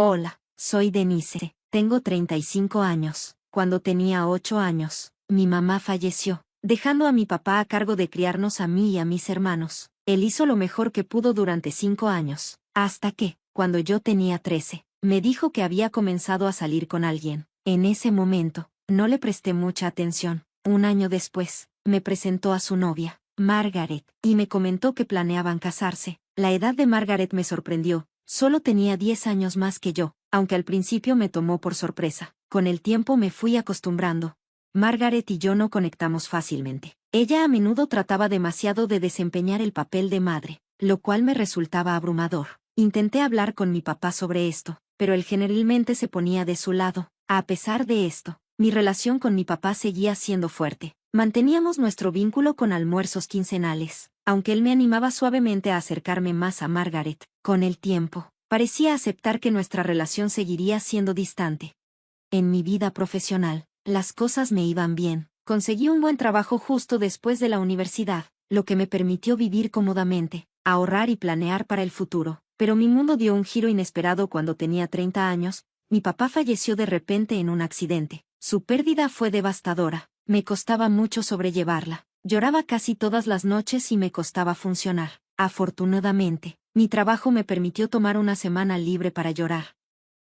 Hola, soy Denise. Tengo 35 años. Cuando tenía 8 años, mi mamá falleció, dejando a mi papá a cargo de criarnos a mí y a mis hermanos. Él hizo lo mejor que pudo durante 5 años, hasta que, cuando yo tenía 13, me dijo que había comenzado a salir con alguien. En ese momento, no le presté mucha atención. Un año después, me presentó a su novia, Margaret, y me comentó que planeaban casarse. La edad de Margaret me sorprendió. Solo tenía 10 años más que yo, aunque al principio me tomó por sorpresa. Con el tiempo me fui acostumbrando. Margaret y yo no conectamos fácilmente. Ella a menudo trataba demasiado de desempeñar el papel de madre, lo cual me resultaba abrumador. Intenté hablar con mi papá sobre esto, pero él generalmente se ponía de su lado. A pesar de esto, mi relación con mi papá seguía siendo fuerte. Manteníamos nuestro vínculo con almuerzos quincenales, aunque él me animaba suavemente a acercarme más a Margaret. Con el tiempo, parecía aceptar que nuestra relación seguiría siendo distante. En mi vida profesional, las cosas me iban bien. Conseguí un buen trabajo justo después de la universidad, lo que me permitió vivir cómodamente, ahorrar y planear para el futuro. Pero mi mundo dio un giro inesperado cuando tenía 30 años. Mi papá falleció de repente en un accidente. Su pérdida fue devastadora. Me costaba mucho sobrellevarla. Lloraba casi todas las noches y me costaba funcionar. Afortunadamente, mi trabajo me permitió tomar una semana libre para llorar.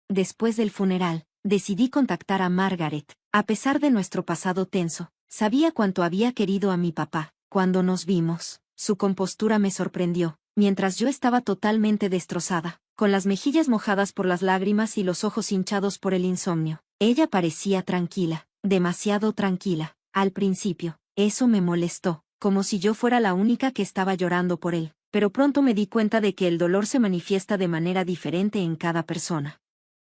Después del funeral, decidí contactar a Margaret. A pesar de nuestro pasado tenso, sabía cuánto había querido a mi papá. Cuando nos vimos, su compostura me sorprendió, mientras yo estaba totalmente destrozada, con las mejillas mojadas por las lágrimas y los ojos hinchados por el insomnio. Ella parecía tranquila, demasiado tranquila. Al principio, eso me molestó, como si yo fuera la única que estaba llorando por él, pero pronto me di cuenta de que el dolor se manifiesta de manera diferente en cada persona.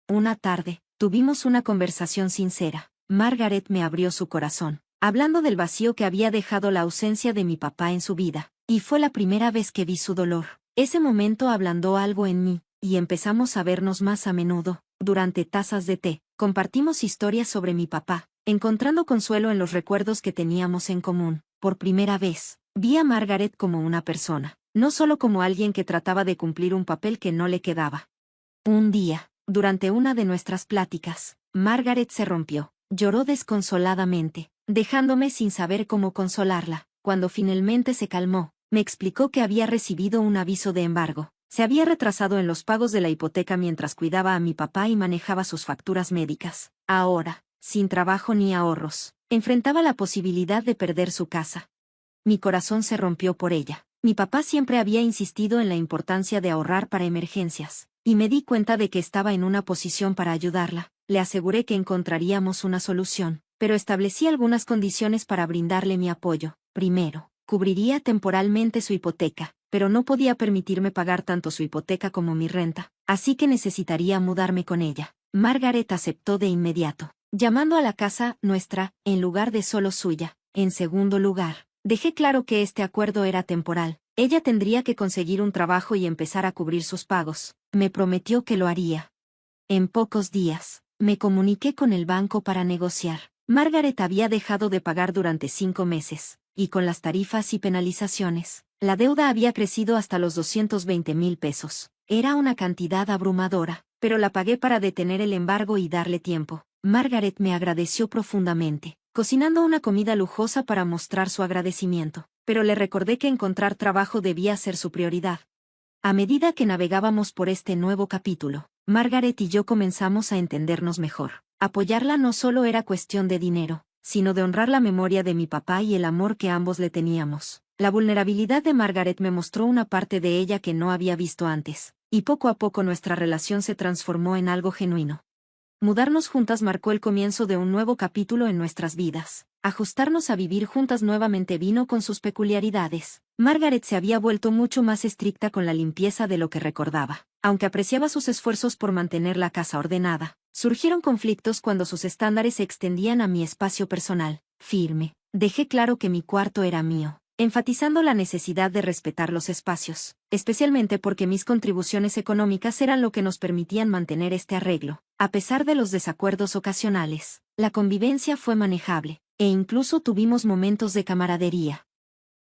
Una tarde, tuvimos una conversación sincera. Margaret me abrió su corazón, hablando del vacío que había dejado la ausencia de mi papá en su vida, y fue la primera vez que vi su dolor. Ese momento ablandó algo en mí, y empezamos a vernos más a menudo. Durante tazas de té, compartimos historias sobre mi papá, encontrando consuelo en los recuerdos que teníamos en común. Por primera vez, vi a Margaret como una persona, no solo como alguien que trataba de cumplir un papel que no le quedaba. Un día, durante una de nuestras pláticas, Margaret se rompió, lloró desconsoladamente, dejándome sin saber cómo consolarla. Cuando finalmente se calmó, me explicó que había recibido un aviso de embargo. Se había retrasado en los pagos de la hipoteca mientras cuidaba a mi papá y manejaba sus facturas médicas. Ahora, sin trabajo ni ahorros, enfrentaba la posibilidad de perder su casa. Mi corazón se rompió por ella. Mi papá siempre había insistido en la importancia de ahorrar para emergencias, y me di cuenta de que estaba en una posición para ayudarla. Le aseguré que encontraríamos una solución, pero establecí algunas condiciones para brindarle mi apoyo. Primero, cubriría temporalmente su hipoteca, pero no podía permitirme pagar tanto su hipoteca como mi renta, así que necesitaría mudarme con ella. Margaret aceptó de inmediato, llamando a la casa nuestra, en lugar de solo suya. En segundo lugar, dejé claro que este acuerdo era temporal. Ella tendría que conseguir un trabajo y empezar a cubrir sus pagos. Me prometió que lo haría. En pocos días, me comuniqué con el banco para negociar. Margaret había dejado de pagar durante 5 meses, y con las tarifas y penalizaciones, la deuda había crecido hasta los 220,000 pesos. Era una cantidad abrumadora, pero la pagué para detener el embargo y darle tiempo. Margaret me agradeció profundamente, cocinando una comida lujosa para mostrar su agradecimiento, pero le recordé que encontrar trabajo debía ser su prioridad. A medida que navegábamos por este nuevo capítulo, Margaret y yo comenzamos a entendernos mejor. Apoyarla no solo era cuestión de dinero, sino de honrar la memoria de mi papá y el amor que ambos le teníamos. La vulnerabilidad de Margaret me mostró una parte de ella que no había visto antes, y poco a poco nuestra relación se transformó en algo genuino. Mudarnos juntas marcó el comienzo de un nuevo capítulo en nuestras vidas. Ajustarnos a vivir juntas nuevamente vino con sus peculiaridades. Margaret se había vuelto mucho más estricta con la limpieza de lo que recordaba. Aunque apreciaba sus esfuerzos por mantener la casa ordenada, surgieron conflictos cuando sus estándares se extendían a mi espacio personal. Firme, dejé claro que mi cuarto era mío, enfatizando la necesidad de respetar los espacios, especialmente porque mis contribuciones económicas eran lo que nos permitían mantener este arreglo. A pesar de los desacuerdos ocasionales, la convivencia fue manejable, e incluso tuvimos momentos de camaradería.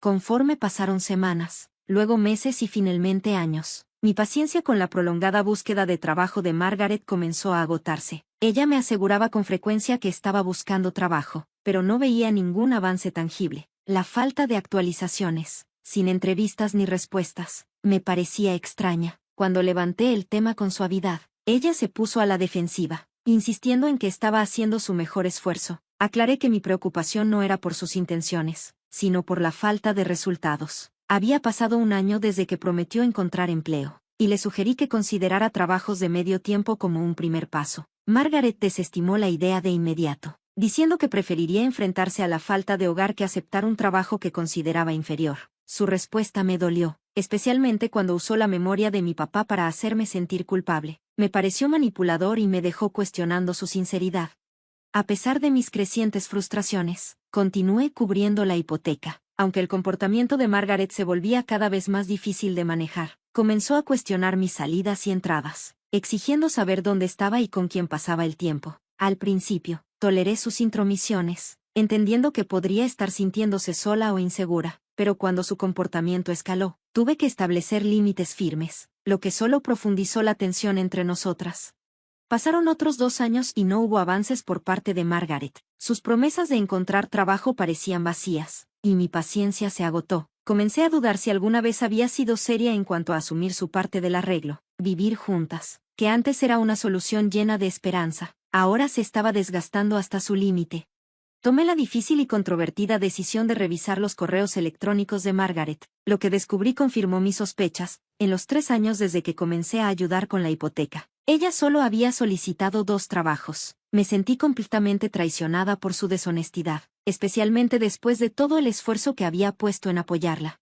Conforme pasaron semanas, luego meses y finalmente años, Mi paciencia con la prolongada búsqueda de trabajo de Margaret comenzó a agotarse. Ella me aseguraba con frecuencia que estaba buscando trabajo, pero no veía ningún avance tangible. La falta de actualizaciones, sin entrevistas ni respuestas, me parecía extraña. Cuando levanté el tema con suavidad, ella se puso a la defensiva, insistiendo en que estaba haciendo su mejor esfuerzo. Aclaré que mi preocupación no era por sus intenciones, sino por la falta de resultados. Había pasado un año desde que prometió encontrar empleo, y le sugerí que considerara trabajos de medio tiempo como un primer paso. Margaret desestimó la idea de inmediato, diciendo que preferiría enfrentarse a la falta de hogar que aceptar un trabajo que consideraba inferior. Su respuesta me dolió, especialmente cuando usó la memoria de mi papá para hacerme sentir culpable. Me pareció manipulador y me dejó cuestionando su sinceridad. A pesar de mis crecientes frustraciones, continué cubriendo la hipoteca. Aunque el comportamiento de Margaret se volvía cada vez más difícil de manejar, comenzó a cuestionar mis salidas y entradas, exigiendo saber dónde estaba y con quién pasaba el tiempo. Al principio, toleré sus intromisiones, entendiendo que podría estar sintiéndose sola o insegura, pero cuando su comportamiento escaló, tuve que establecer límites firmes, lo que solo profundizó la tensión entre nosotras. Pasaron otros 2 años y no hubo avances por parte de Margaret. Sus promesas de encontrar trabajo parecían vacías, y mi paciencia se agotó. Comencé a dudar si alguna vez había sido seria en cuanto a asumir su parte del arreglo. Vivir juntas, que antes era una solución llena de esperanza, ahora se estaba desgastando hasta su límite. Tomé la difícil y controvertida decisión de revisar los correos electrónicos de Margaret. Lo que descubrí confirmó mis sospechas. En los 3 años desde que comencé a ayudar con la hipoteca, ella solo había solicitado 2 trabajos. Me sentí completamente traicionada por su deshonestidad, especialmente después de todo el esfuerzo que había puesto en apoyarla.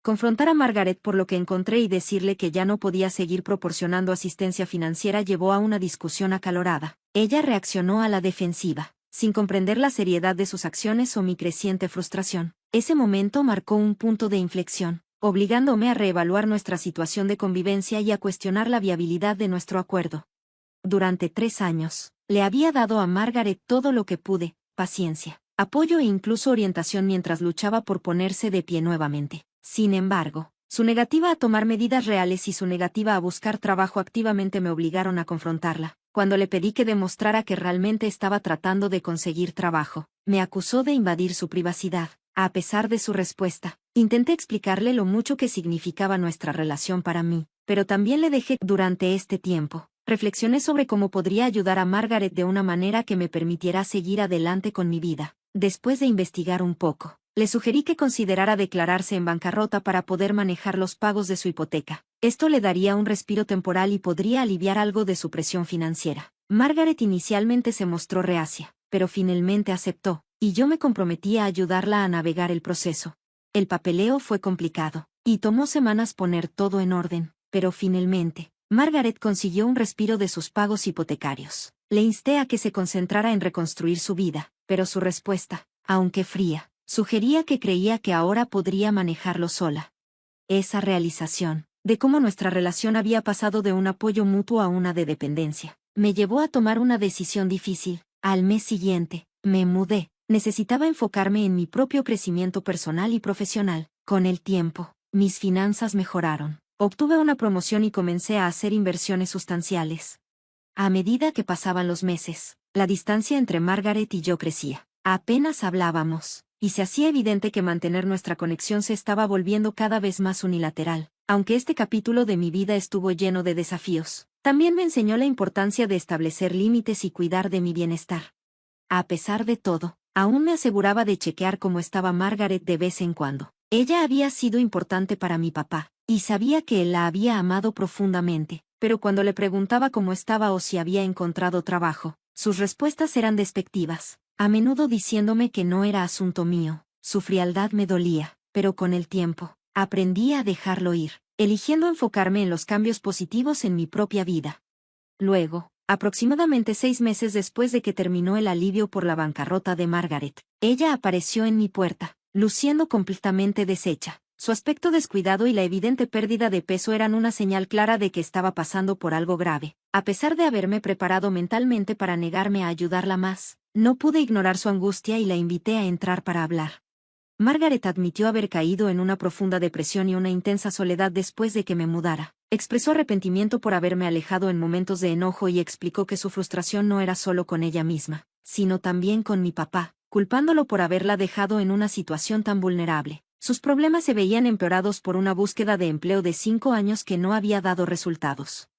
Confrontar a Margaret por lo que encontré y decirle que ya no podía seguir proporcionando asistencia financiera llevó a una discusión acalorada. Ella reaccionó a la defensiva, sin comprender la seriedad de sus acciones o mi creciente frustración. Ese momento marcó un punto de inflexión, obligándome a reevaluar nuestra situación de convivencia y a cuestionar la viabilidad de nuestro acuerdo. Durante 3 años, le había dado a Margaret todo lo que pude: paciencia, apoyo e incluso orientación mientras luchaba por ponerse de pie nuevamente. Sin embargo, su negativa a tomar medidas reales y su negativa a buscar trabajo activamente me obligaron a confrontarla. Cuando le pedí que demostrara que realmente estaba tratando de conseguir trabajo, me acusó de invadir su privacidad. A pesar de su respuesta, intenté explicarle lo mucho que significaba nuestra relación para mí, pero también le dejé. Durante este tiempo, reflexioné sobre cómo podría ayudar a Margaret de una manera que me permitiera seguir adelante con mi vida. Después de investigar un poco, le sugerí que considerara declararse en bancarrota para poder manejar los pagos de su hipoteca. Esto le daría un respiro temporal y podría aliviar algo de su presión financiera. Margaret inicialmente se mostró reacia, pero finalmente aceptó, y yo me comprometí a ayudarla a navegar el proceso. El papeleo fue complicado, y tomó semanas poner todo en orden, pero finalmente, Margaret consiguió un respiro de sus pagos hipotecarios. Le insté a que se concentrara en reconstruir su vida, pero su respuesta, aunque fría, sugería que creía que ahora podría manejarlo sola. Esa realización, de cómo nuestra relación había pasado de un apoyo mutuo a una de dependencia, me llevó a tomar una decisión difícil. Al mes siguiente, me mudé. Necesitaba enfocarme en mi propio crecimiento personal y profesional. Con el tiempo, mis finanzas mejoraron. Obtuve una promoción y comencé a hacer inversiones sustanciales. A medida que pasaban los meses, la distancia entre Margaret y yo crecía. Apenas hablábamos, y se hacía evidente que mantener nuestra conexión se estaba volviendo cada vez más unilateral. Aunque este capítulo de mi vida estuvo lleno de desafíos, también me enseñó la importancia de establecer límites y cuidar de mi bienestar. A pesar de todo, aún me aseguraba de chequear cómo estaba Margaret de vez en cuando. Ella había sido importante para mi papá, y sabía que él la había amado profundamente, pero cuando le preguntaba cómo estaba o si había encontrado trabajo, sus respuestas eran despectivas, a menudo diciéndome que no era asunto mío. Su frialdad me dolía, pero con el tiempo, aprendí a dejarlo ir, eligiendo enfocarme en los cambios positivos en mi propia vida. Luego, aproximadamente 6 meses después de que terminó el alivio por la bancarrota de Margaret, ella apareció en mi puerta, luciendo completamente deshecha. Su aspecto descuidado y la evidente pérdida de peso eran una señal clara de que estaba pasando por algo grave. A pesar de haberme preparado mentalmente para negarme a ayudarla más, no pude ignorar su angustia y la invité a entrar para hablar. Margaret admitió haber caído en una profunda depresión y una intensa soledad después de que me mudara. Expresó arrepentimiento por haberme alejado en momentos de enojo y explicó que su frustración no era solo con ella misma, sino también con mi papá, culpándolo por haberla dejado en una situación tan vulnerable. Sus problemas se veían empeorados por una búsqueda de empleo de 5 años que no había dado resultados.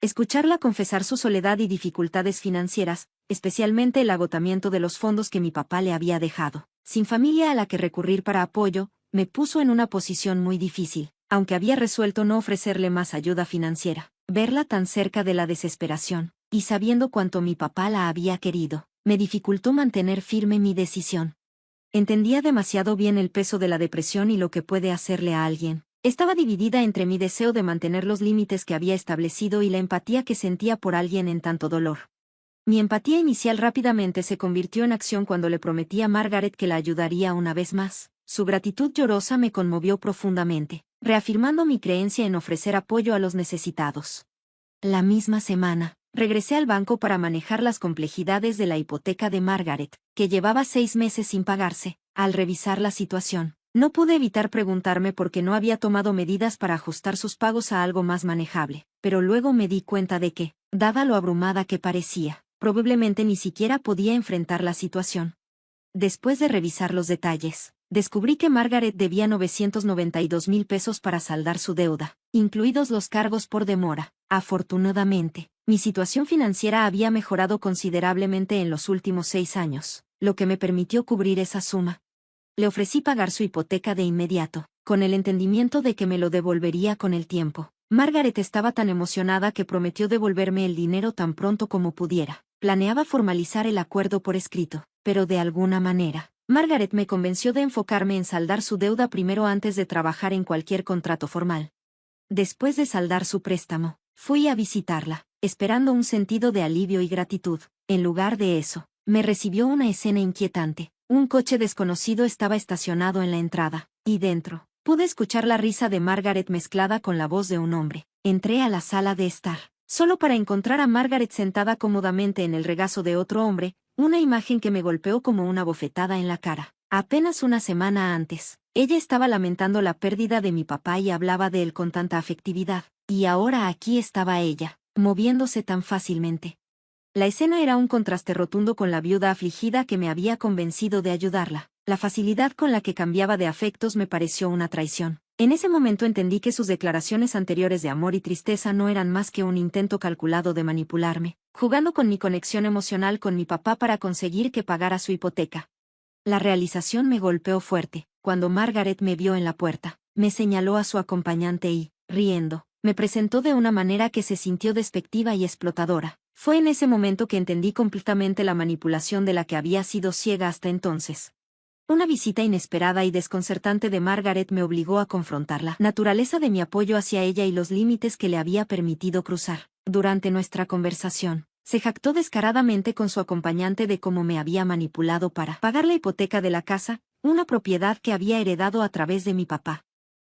Escucharla confesar su soledad y dificultades financieras, especialmente el agotamiento de los fondos que mi papá le había dejado, sin familia a la que recurrir para apoyo, me puso en una posición muy difícil, aunque había resuelto no ofrecerle más ayuda financiera. Verla tan cerca de la desesperación, y sabiendo cuánto mi papá la había querido, me dificultó mantener firme mi decisión. Entendía demasiado bien el peso de la depresión y lo que puede hacerle a alguien. Estaba dividida entre mi deseo de mantener los límites que había establecido y la empatía que sentía por alguien en tanto dolor. Mi empatía inicial rápidamente se convirtió en acción cuando le prometí a Margaret que la ayudaría una vez más. Su gratitud llorosa me conmovió profundamente, reafirmando mi creencia en ofrecer apoyo a los necesitados. La misma semana, regresé al banco para manejar las complejidades de la hipoteca de Margaret, que llevaba 6 meses sin pagarse. Al revisar la situación, no pude evitar preguntarme por qué no había tomado medidas para ajustar sus pagos a algo más manejable, pero luego me di cuenta de que, dada lo abrumada que parecía, probablemente ni siquiera podía enfrentar la situación. Después de revisar los detalles, descubrí que Margaret debía 992,000 pesos para saldar su deuda, incluidos los cargos por demora. Afortunadamente, mi situación financiera había mejorado considerablemente en los últimos 6 años, lo que me permitió cubrir esa suma. Le ofrecí pagar su hipoteca de inmediato, con el entendimiento de que me lo devolvería con el tiempo. Margaret estaba tan emocionada que prometió devolverme el dinero tan pronto como pudiera. Planeaba formalizar el acuerdo por escrito, pero de alguna manera, Margaret me convenció de enfocarme en saldar su deuda primero antes de trabajar en cualquier contrato formal. Después de saldar su préstamo, fui a visitarla, esperando un sentido de alivio y gratitud. En lugar de eso, me recibió una escena inquietante. Un coche desconocido estaba estacionado en la entrada, y dentro, pude escuchar la risa de Margaret mezclada con la voz de un hombre. Entré a la sala de estar, solo para encontrar a Margaret sentada cómodamente en el regazo de otro hombre, una imagen que me golpeó como una bofetada en la cara. Apenas una semana antes, ella estaba lamentando la pérdida de mi papá y hablaba de él con tanta afectividad, y ahora aquí estaba ella, moviéndose tan fácilmente. La escena era un contraste rotundo con la viuda afligida que me había convencido de ayudarla. La facilidad con la que cambiaba de afectos me pareció una traición. En ese momento entendí que sus declaraciones anteriores de amor y tristeza no eran más que un intento calculado de manipularme, jugando con mi conexión emocional con mi papá para conseguir que pagara su hipoteca. La realización me golpeó fuerte. Cuando Margaret me vio en la puerta, me señaló a su acompañante y, riendo, me presentó de una manera que se sintió despectiva y explotadora. Fue en ese momento que entendí completamente la manipulación de la que había sido ciega hasta entonces. Una visita inesperada y desconcertante de Margaret me obligó a confrontar la naturaleza de mi apoyo hacia ella y los límites que le había permitido cruzar. Durante nuestra conversación, se jactó descaradamente con su acompañante de cómo me había manipulado para pagar la hipoteca de la casa, una propiedad que había heredado a través de mi papá.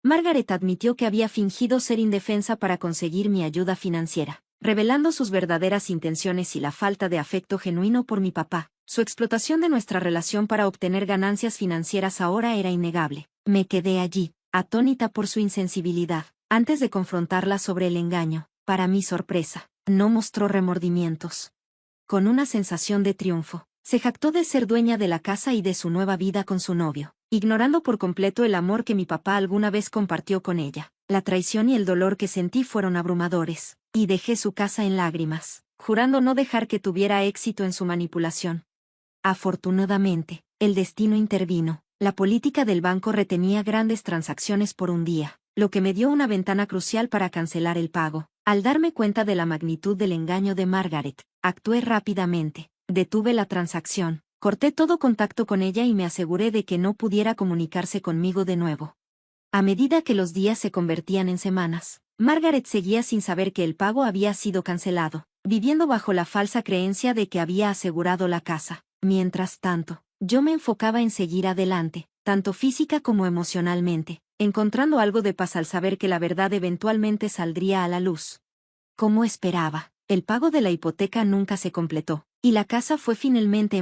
Margaret admitió que había fingido ser indefensa para conseguir mi ayuda financiera, revelando sus verdaderas intenciones y la falta de afecto genuino por mi papá. Su explotación de nuestra relación para obtener ganancias financieras ahora era innegable. Me quedé allí, atónita por su insensibilidad. Antes de confrontarla sobre el engaño, para mi sorpresa, no mostró remordimientos. Con una sensación de triunfo, se jactó de ser dueña de la casa y de su nueva vida con su novio, ignorando por completo el amor que mi papá alguna vez compartió con ella. La traición y el dolor que sentí fueron abrumadores, y dejé su casa en lágrimas, jurando no dejar que tuviera éxito en su manipulación. Afortunadamente, el destino intervino. La política del banco retenía grandes transacciones por un día, lo que me dio una ventana crucial para cancelar el pago. Al darme cuenta de la magnitud del engaño de Margaret, actué rápidamente, detuve la transacción, corté todo contacto con ella y me aseguré de que no pudiera comunicarse conmigo de nuevo. A medida que los días se convertían en semanas, Margaret seguía sin saber que el pago había sido cancelado, viviendo bajo la falsa creencia de que había asegurado la casa. Mientras tanto, yo me enfocaba en seguir adelante, tanto física como emocionalmente, encontrando algo de paz al saber que la verdad eventualmente saldría a la luz. Como esperaba, el pago de la hipoteca nunca se completó, y la casa fue finalmente